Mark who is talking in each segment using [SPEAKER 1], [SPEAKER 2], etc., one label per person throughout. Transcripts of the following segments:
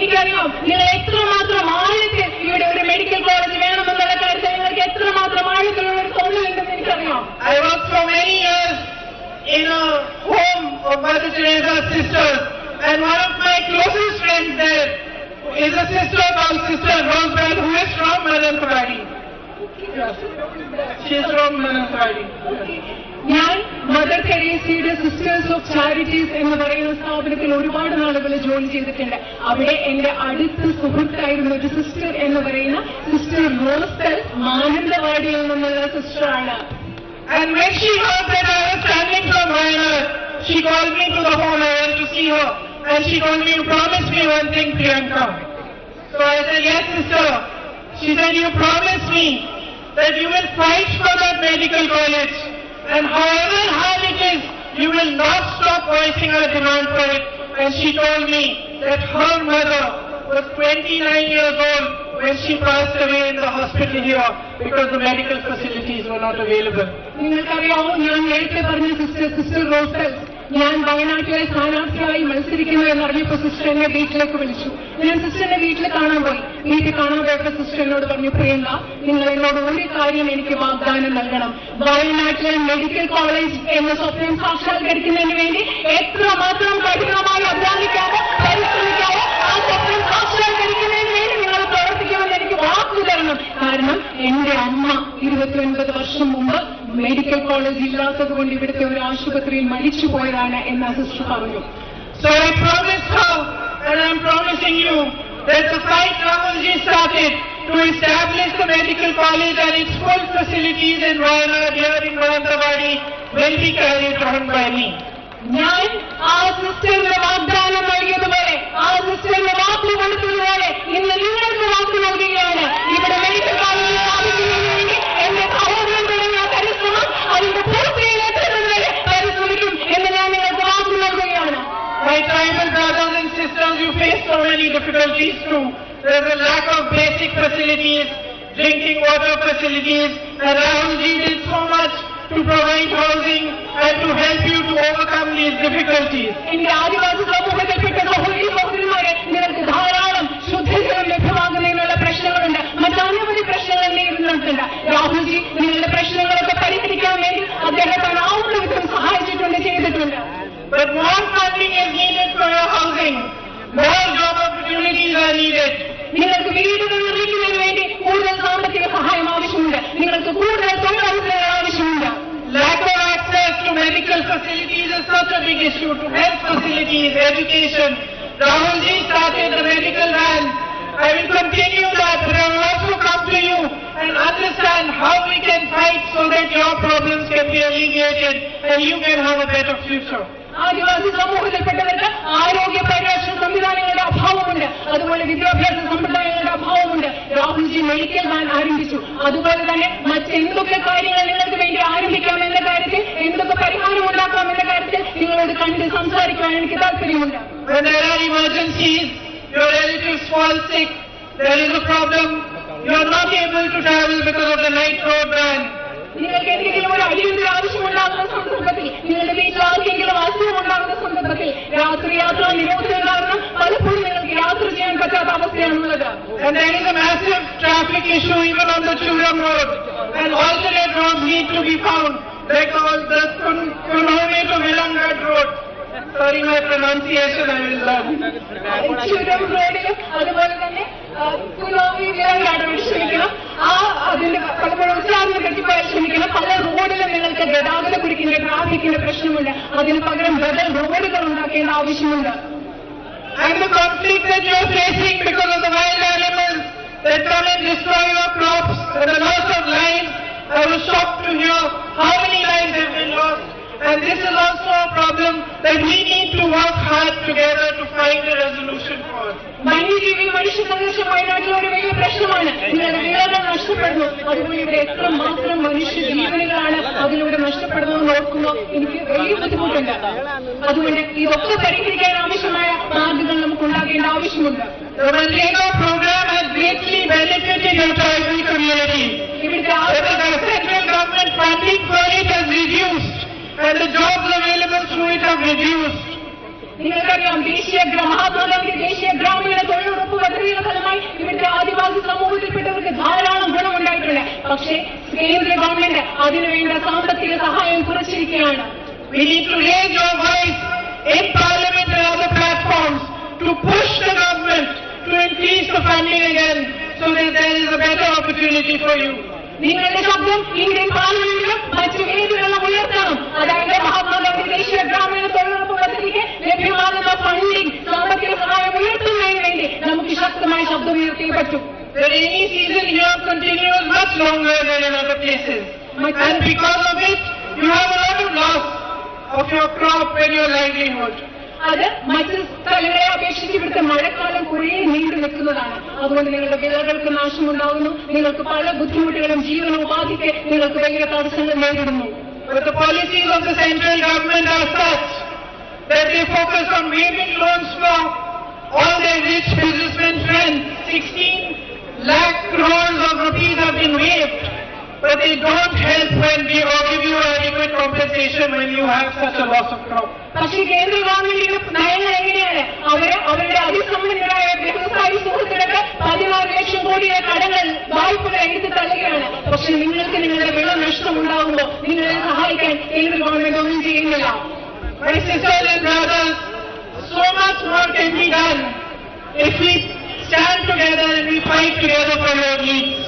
[SPEAKER 1] എനിക്കറിയാം നിങ്ങൾ എത്രമാത്രം ആഴത്തിൽ ഇവിടെ ഒരു മെഡിക്കൽ കോളേജ് വേണമെന്നുള്ള കാര്യത്തിൽ നിങ്ങൾക്ക് എത്രമാത്രം ആഴത്തിലുള്ള ഒരു തോന്നലുണ്ടെന്ന് എനിക്കറിയാം.
[SPEAKER 2] I worked for many years in a home of Mother Teresa's sisters, and one of my closest friends there is a sister called Sister Rosebud, who is from Malayalam. She is from Malayalam.
[SPEAKER 1] ഞാൻ mother തെരേസയുടെ sisters of charities എന്ന് പറയുന്ന സ്ഥാപനത്തിൽ ഒരുപാട് നാളുകൾ ജോലി ചെയ്തിട്ടുണ്ട്. അവിടെ എന്റെ അടുത്ത സുഹൃത്തായിരുന്ന ഒരു സിസ്റ്റർ എന്ന് പറയുന്ന സിസ്റ്റർ റോസ്ബെൽ മാനന്തവാടിയിൽ നിന്നുള്ള സിസ്റ്ററാണ്.
[SPEAKER 2] And when she heard that I was standing from Wayanad, she called me to the home. I went to see her, and she told me, "You promised me one thing, Priyanka." So I said, "Yes, sister." She said, "You promised me that you will fight for that medical college, and however hard it is, you will not stop voicing our demand for it." And she told me that her mother was 29 years old when she passed away in the hospital here because the medical facilities were not available.
[SPEAKER 1] നിങ്ങൾക്കറിയാമോ, ഞാൻ നേരത്തെ പറഞ്ഞ sister Rosell, ഞാൻ വയനാട്ടിലെ സ്ഥാനാർത്ഥിയായി മത്സരിക്കുന്നു എന്നറിഞ്ഞപ്പോൾ sister എന്നെ വീട്ടിലേക്ക് വിളിച്ചു. ഞാൻ സിസ്റ്ററിനെ വീട്ടിൽ കാണാൻ പോയി. വീട്ടിൽ കാണാൻ പോയപ്പോൾ സിസ്റ്റർ എന്നോട് പറഞ്ഞു, "പ്രിയങ്ക, നിങ്ങൾ എന്നോട് ഒരു കാര്യം എനിക്ക് വാഗ്ദാനം നൽകണം. വയനാട്ടിലെ മെഡിക്കൽ കോളേജ് എന്ന സ്വപ്നം സാക്ഷാത്കരിക്കുന്നതിന് വേണ്ടി എത്രമാത്രം കഠിനമായി അധ്വാനിക്കാമോ, പരിശ്രമിക്കാമോ, ആ സ്വപ്നം സാക്ഷാത്കരിക്കുന്നതിന് വേണ്ടി നിങ്ങൾ പ്രവർത്തിക്കുമെന്ന് എനിക്ക് വാക്കു തരണം. കാരണം എന്റെ അമ്മ 29 വർഷം മുമ്പ് മെഡിക്കൽ കോളേജ് ഇല്ലാത്തത് കൊണ്ട് ഇവിടുത്തെ ഒരു ആശുപത്രിയിൽ മരിച്ചു പോയതാണ്" എന്ന് സിസ്റ്റർ പറഞ്ഞു.
[SPEAKER 2] So I promised her, and I am promising you, that the fight Rahulji started to establish the medical college and its full facilities in Wayanad, here in Malantavadi, will be carried on by me.
[SPEAKER 1] ഞാൻ ആ സിസ്റ്ററിന്റെ വാഗ്ദാനം നൽകിയതുപോലെ, ആ സിസ്റ്ററിന്റെ വാക്ക് കൊടുത്തതുപോലെ ഇന്ന് നിങ്ങൾക്ക് വാക്ക് നൽകുകയാണ്. ഇവിടെ medical college സ്ഥാപിക്കുന്നതിന് വേണ്ടി എന്റെ സഹോദരൻ തുടങ്ങിയ പരിശ്രമം അതിന്റെ പൂർത്തിയിലെത്തുന്നത് വരെ പരിശ്രമിക്കും എന്ന് ഞാൻ നിങ്ങൾക്ക് വാക്ക് നൽകുകയാണ്.
[SPEAKER 2] My tribal brothers and sisters, you face so many difficulties too. There is a lack of basic facilities, drinking water facilities, and Rahulji did so much to provide housing and to help you to overcome these difficulties.
[SPEAKER 1] എന്റെ ആദിവാസി സമൂഹത്തിൽപ്പെട്ട സഹോദരിമാരെ, നിങ്ങൾക്ക് ധാരാളം ശുദ്ധജലം ലഭ്യമാകുന്നതിനുള്ള പ്രശ്നങ്ങളുണ്ട്. മറ്റനവധി പ്രശ്നങ്ങൾ നേരിടുന്നുണ്ട്. രാഹുൽജി നിങ്ങളുടെ പ്രശ്നങ്ങളൊക്കെ പരിഹരിക്കാൻ വേണ്ടി അദ്ദേഹത്തിന് ആവുന്ന വിധം സഹായിച്ചിട്ടുണ്ട്, ചെയ്തിട്ടുണ്ട്.
[SPEAKER 2] But more funding is needed for your housing. More job opportunities are needed.
[SPEAKER 1] നിങ്ങൾക്ക് വീടുകൾ നിർമ്മിക്കുന്നതിന് വേണ്ടി കൂടുതൽ സാമ്പത്തിക സഹായം ആവശ്യമുണ്ട്. നിങ്ങൾക്ക് കൂടുതൽ തൊഴിലവസരങ്ങൾ ആവശ്യമുണ്ട്.
[SPEAKER 2] Lack of access to medical facilities is such a big issue, to health facilities, education. Rahulji started the medical van. I will continue that, but I will also come to you and understand how we can fight so that your problems can be alleviated and you can have a better future.
[SPEAKER 1] ആദിവാസി സമൂഹത്തിൽപ്പെട്ടവർക്ക് ആരോഗ്യ പരിരക്ഷണ സംവിധാനങ്ങളുടെ അഭാവമുണ്ട്. അതുപോലെ വിദ്യാഭ്യാസ സമ്പ്രദായങ്ങളുടെ അഭാവമുണ്ട്. Rahulji medical van ആരംഭിച്ചു. അതുപോലെ തന്നെ മറ്റെന്തൊക്കെ കാര്യങ്ങൾ നിങ്ങൾക്ക് വേണ്ടി ആരംഭിക്കാം എന്ന കാര്യത്തിൽ, എന്തൊക്കെ പരിഹാരം ഉണ്ടാക്കാം എന്ന കാര്യത്തിൽ നിങ്ങളോട് കണ്ട് സംസാരിക്കാൻ എനിക്ക് താല്പര്യമുണ്ട്.
[SPEAKER 2] When there are emergencies, your relatives fall sick, there is a problem, you are not able to travel because of the night road ban.
[SPEAKER 1] നിങ്ങൾക്ക് എന്തെങ്കിലും ഒരു അടിയന്തര ആവശ്യമുണ്ടാകുന്ന സന്ദർഭത്തിൽ, നിങ്ങളുടെ വീട്ടിൽ ആർക്കെങ്കിലും അസുഖമുണ്ടാകുന്ന സന്ദർഭത്തിൽ രാത്രി യാത്രാ നിരോധനം കാരണം പലപ്പോഴും നിങ്ങൾക്ക് യാത്ര ചെയ്യാൻ പറ്റാത്ത അവസ്ഥയാണുള്ളത്.
[SPEAKER 2] And there is a massive traffic issue even on the Churam road, and alternate roads need to be found, like the Kunhome to Vilangad road. Sorry, my pronunciation, I will learn.
[SPEAKER 1] ചുരം റോഡിലും അതുപോലെ തന്നെ ശ്രമിക്കണം. അതിന്റെ പലപ്പോഴും ഉച്ചാരണം കെട്ടിപ്പോയാൽ ശ്രമിക്കണം. പല റോഡിലും നിങ്ങൾക്ക് ഗതാഗത കുരുക്കിന്റെ ട്രാഫിക്കിന്റെ പ്രശ്നമുണ്ട്. അതിന് പകരം ബദൽ റോഡുകൾ ഉണ്ടാക്കേണ്ട ആവശ്യമുണ്ട്.
[SPEAKER 2] And the conflict that you are facing because of the wild animals that come and destroy your crops and the loss of lives, I was shocked to hear how many lives have been lost. And this is also a problem that we need to work hard together to find a resolution for.
[SPEAKER 1] വന്യജീവി മനുഷ്യ സംഘർഷം വയനാട്ടിലെ ഒരു വലിയ പ്രശ്നമാണ്. നിങ്ങളുടെ വിളകൾ നഷ്ടപ്പെടുന്നു. അതുപോലെ ഇവിടെ എത്രമാത്രം മനുഷ്യ ജീവനുകളാണ് അതിലൂടെ നഷ്ടപ്പെടുന്നതെന്ന് ഓർക്കുമ്പോൾ എനിക്ക് വലിയ ബുദ്ധിമുട്ടുണ്ട്. അതുകൊണ്ട് ഇതൊക്കെ പരിഹരിക്കാൻ ആവശ്യമായ മാർഗങ്ങൾ നമുക്ക് ഉണ്ടാകേണ്ട ആവശ്യമുണ്ട്.
[SPEAKER 2] The Mandela program has greatly benefited your tribal community. The central government funding for it has reduced. And the jobs available through it have reduced.
[SPEAKER 1] നിങ്ങൾക്കറിയാം, മഹാത്മാഗാന്ധി ദേശീയ ഗ്രാമീണ തൊഴിലുറപ്പ് പക്ഷേ കേന്ദ്ര ഗവൺമെന്റ് അതിനുവേണ്ട സാമ്പത്തിക സഹായം കുറച്ചിരിക്കുകയാണ്.
[SPEAKER 2] We need to raise your voice in Parliament and other platforms to push the government to increase the funding again so that there is a better opportunity for you.
[SPEAKER 1] നിങ്ങളുടെ ശബ്ദം ഇന്ത്യൻ പാർലമെന്റിലും മറ്റു വേദികളിലും ഉയർത്തണം. അതായത് മഹാത്മാഗാന്ധി ദേശീയ ഗ്രാമീണ തൊഴിലുറപ്പ് പദ്ധതിക്ക് ലഭ്യമാകുന്ന ഫണ്ടിംഗ് സാമ്പത്തിക സഹായം ഉയർത്തുന്നതിന് വേണ്ടി നമുക്ക് ശക്തമായ ശബ്ദം ഉയർത്തിയേ പറ്റൂ.
[SPEAKER 2] The rainy season here continues much longer than in other places. And because of it, you have a lot of loss of your crop and your livelihood.
[SPEAKER 1] അത് മറ്റ് സ്ഥലങ്ങളെ അപേക്ഷിച്ച് ഇവിടുത്തെ മഴക്കാലം കുറേ നീണ്ടു നിൽക്കുന്നതാണ്. അതുകൊണ്ട് നിങ്ങളുടെ വിളകൾക്ക് നാശമുണ്ടാകുന്നു. നിങ്ങൾക്ക് പല ബുദ്ധിമുട്ടുകളും ജീവനോപാധിക്ക് നിങ്ങൾക്ക് വലിയ തടസ്സങ്ങൾ നേരിടുന്നു.
[SPEAKER 2] But the policies of the central government are such that they focus on waiving loans for all their rich businessmen friends. 16 lakh crores of rupees have been waived, but they don't help when they give you adequate compensation when you have such a loss of crop.
[SPEAKER 1] പക്ഷേ കേന്ദ്ര ഗവൺമെന്റിന്റെ നയങ്ങൾ എങ്ങനെയാണ്? അവരുടെ അതിസമ്പന്നരായ വ്യവസായി സുഹൃത്തുക്കൾക്ക് 16 ലക്ഷം കോടിയുടെ കടങ്ങൾ വായ്പകൾ എടുത്ത് തള്ളുകയാണ്. പക്ഷെ നിങ്ങൾക്ക് നിങ്ങളുടെ വിള നഷ്ടം ഉണ്ടാകുമ്പോൾ നിങ്ങളെ സഹായിക്കാൻ കേന്ദ്ര ഗവൺമെന്റ് ഒന്നും ചെയ്യുന്നില്ല.
[SPEAKER 2] My sisters and brothers, so much more can be done if we stand together and we fight together for your needs.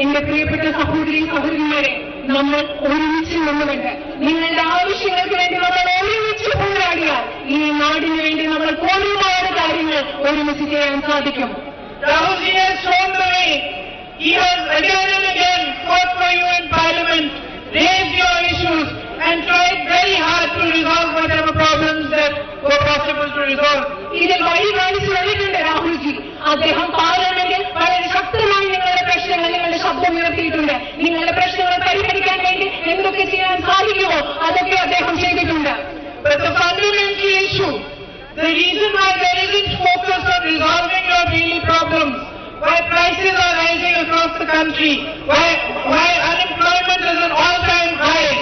[SPEAKER 1] എന്റെ പ്രിയപ്പെട്ട സഹോദരി സഹോദരന്മാരെ, നമ്മൾ ഒരുമിച്ച് നിന്നുകൊണ്ട് നിങ്ങളുടെ ആവശ്യങ്ങൾക്ക് വേണ്ടി നമ്മൾ ഒരുമിച്ച് പോരാടിയാൽ ഈ നാടിന് വേണ്ടി നമ്മൾ ഒരുപാട് കാര്യങ്ങൾ ഒരുമിച്ച് ചെയ്യാൻ സാധിക്കും.
[SPEAKER 2] Rahulji has shown the way. He has again and again fought for you in Parliament, raised your issues and tried very hard to resolve whatever problems that were possible to resolve.
[SPEAKER 1] ഇതിൽ വഴി കാണിച്ചു തന്നിട്ടുണ്ട് രാഹുൽജി. അദ്ദേഹം പാർലമെന്റിൽ വളരെ ശക്തമായി നിങ്ങളുടെ പ്രശ്നങ്ങൾ, നിങ്ങളുടെ ശബ്ദം ഉയർത്തിയിട്ടുണ്ട്. നിങ്ങളുടെ പ്രശ്നങ്ങൾ പരിഹരിക്കാൻ വേണ്ടി എന്തൊക്കെ ചെയ്യാൻ സാധിക്കുമോ അതൊക്കെ അദ്ദേഹം ചെയ്തിട്ടുണ്ട്.
[SPEAKER 2] But the fundamental issue, the reason why there isn't focus on resolving your daily problems, why prices are rising across the country, why unemployment is an all-time high,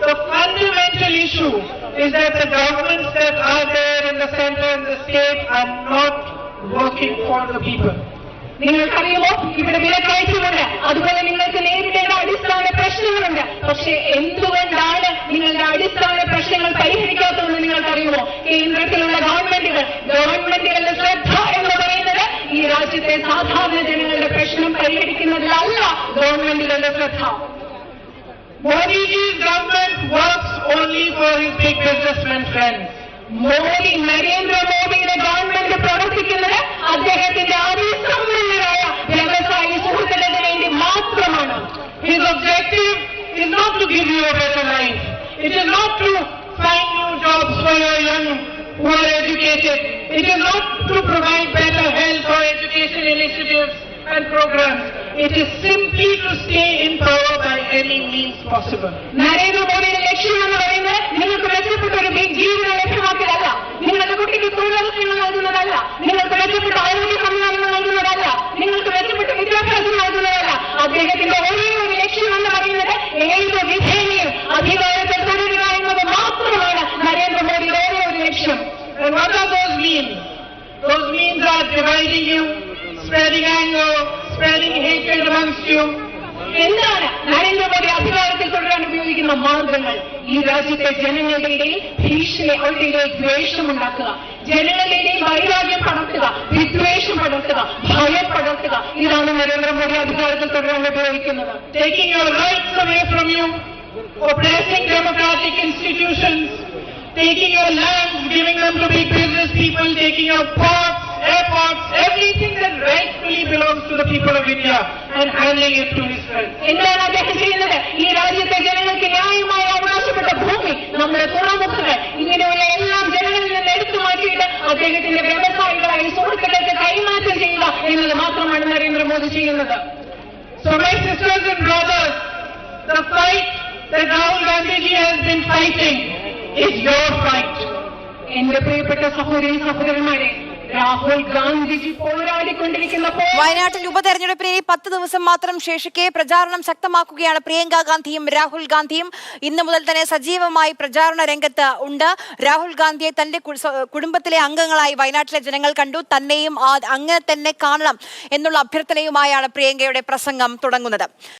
[SPEAKER 2] the fundamental issue is that the governments that are there in the center and the state are not working for the people.
[SPEAKER 1] നിങ്ങൾക്കറിയുമോ, ഇവിടെ വിലക്കയറ്റമുണ്ട്, അതുപോലെ നിങ്ങൾക്ക് നേരിടേണ്ട അടിസ്ഥാന പ്രശ്നങ്ങളുണ്ട്. പക്ഷേ എന്തുകൊണ്ടാണ് നിങ്ങളുടെ അടിസ്ഥാന പ്രശ്നങ്ങൾ പരിഹരിക്കാത്തതെന്ന് നിങ്ങൾക്കറിയുമോ? കേന്ദ്രത്തിലുള്ള ഗവൺമെന്റുകളുടെ ശ്രദ്ധ എന്ന് പറയുന്നത് ഈ രാജ്യത്തെ സാധാരണ ജനങ്ങളുടെ പ്രശ്നം പരിഹരിക്കുന്നതിലല്ല ഗവൺമെന്റുകളുടെ ശ്രദ്ധ.
[SPEAKER 2] Modi's government works only for his big businessmen friends.
[SPEAKER 1] Narendra മോദിയുടെ ഗവൺമെന്റ് പ്രവർത്തിക്കുന്നത് അദ്ദേഹത്തിന്റെ അതിസമ്പന്നരായ വ്യവസായി സുഹൃത്തുക്കൾക്ക് വേണ്ടി മാത്രമാണ്.
[SPEAKER 2] His objective is not to give you a better life. It is not to find new jobs for your young who are educated. It is not to provide better health or education initiatives and programs. It is simply to stay in power by any means possible.
[SPEAKER 1] Narendra മോദിയുടെ ലക്ഷ്യം എന്ന് പറയുന്നത് നിങ്ങൾക്ക് മെച്ചപ്പെട്ട ഒരു ജീവിതം ലഭ്യമാക്കലല്ല, നിങ്ങളുടെ കുട്ടിക്ക് തൊഴിലവസരങ്ങൾ നൽകുന്നതല്ല, നിങ്ങൾക്ക് മെച്ചപ്പെട്ട ആരോഗ്യ സംവിധാനങ്ങൾ നൽകുന്നതല്ല, നിങ്ങൾക്ക് മെച്ചപ്പെട്ട വിദ്യാഭ്യാസം നൽകുന്നതല്ല. അദ്ദേഹത്തിന്റെ ഒരേ ഒരു ലക്ഷ്യം എന്ന് പറയുന്നത് ഏത് വിധേനയും അധികാരത്തിൽ തുടരുക എന്നത് മാത്രമാണ് നരേന്ദ്രമോദിയുടെ ഒരേ ഒരു ലക്ഷ്യം.
[SPEAKER 2] And what are those means? Those means are dividing you, spreading anger, spreading hatred amongst you.
[SPEAKER 1] എന്താണ് നരേന്ദ്രമോദി അധികാരത്തിൽ തുടരാൻ ഉപയോഗിക്കുന്ന മാർഗങ്ങൾ? ഈ രാജ്യത്തെ ജനങ്ങളുടെ ഇടയിൽ ഭീഷണി, അവരുടെ ഇടയിൽ ദ്വേഷമുണ്ടാക്കുക, ജനങ്ങളുടെ ഇടയിൽ വൈരാഗ്യം പടർത്തുക, വിദ്വേഷം പടർത്തുക, ഭയം പടർത്തുക. ഇതാണ് നരേന്ദ്രമോദി അധികാരത്തിൽ തുടരാൻ ഉപയോഗിക്കുന്നത്.
[SPEAKER 2] Taking your rights away from you, oppressing democratic institutions, taking your lands, giving them to big business people, taking your ports, airports, everything that rightfully belongs to the people of India and handing it to his friends.
[SPEAKER 1] എന്താണ് അദ്ദേഹം ചെയ്യുന്നത്? ഈ രാജ്യത്തെ ജനങ്ങൾക്ക് ന്യായമായി അവകാശപ്പെട്ട ഭൂമി, നമ്മുടെ തുറമുഖങ്ങൾ, ഇങ്ങനെയുള്ള എല്ലാം ജനങ്ങളിൽ നിന്ന് എടുത്തു മാറ്റിയിട്ട് അദ്ദേഹത്തിന്റെ വ്യവസായികളായി സുഹൃത്തുക്കൾക്ക് കൈമാറ്റം ചെയ്യുക എന്നത് മാത്രമാണ് നരേന്ദ്രമോദി ചെയ്യുന്നത്.
[SPEAKER 2] So my sisters and brothers, the fight that Rahul Gandhi has been fighting is your fight.
[SPEAKER 1] എന്റെ പ്രിയപ്പെട്ട സഹോദരി സഹോദരന്മാരെ, രാഹുൽ ഗാന്ധിജി പോരാടിക്കൊണ്ടിരിക്കുന്ന
[SPEAKER 3] വയനാട്ടിൽ ഉപതെരഞ്ഞെടുപ്പിന് 10 ദിവസം മാത്രം ശേഷിക്കെ പ്രചാരണം ശക്തമാക്കുകയാണ് പ്രിയങ്ക ഗാന്ധിയും രാഹുൽ ഗാന്ധിയും. ഇന്ന് മുതൽ തന്നെ സജീവമായി പ്രചാരണ രംഗത്ത് ഉണ്ട്. രാഹുൽ ഗാന്ധിയെ തന്റെ കുടുംബത്തിലെ അംഗങ്ങളായി വയനാട്ടിലെ ജനങ്ങൾ കണ്ടു. തന്നെയും അങ്ങനെ തന്നെ കാണണം എന്നുള്ള അഭ്യർത്ഥനയുമായാണ് പ്രിയങ്കയുടെ പ്രസംഗം തുടങ്ങുന്നത്.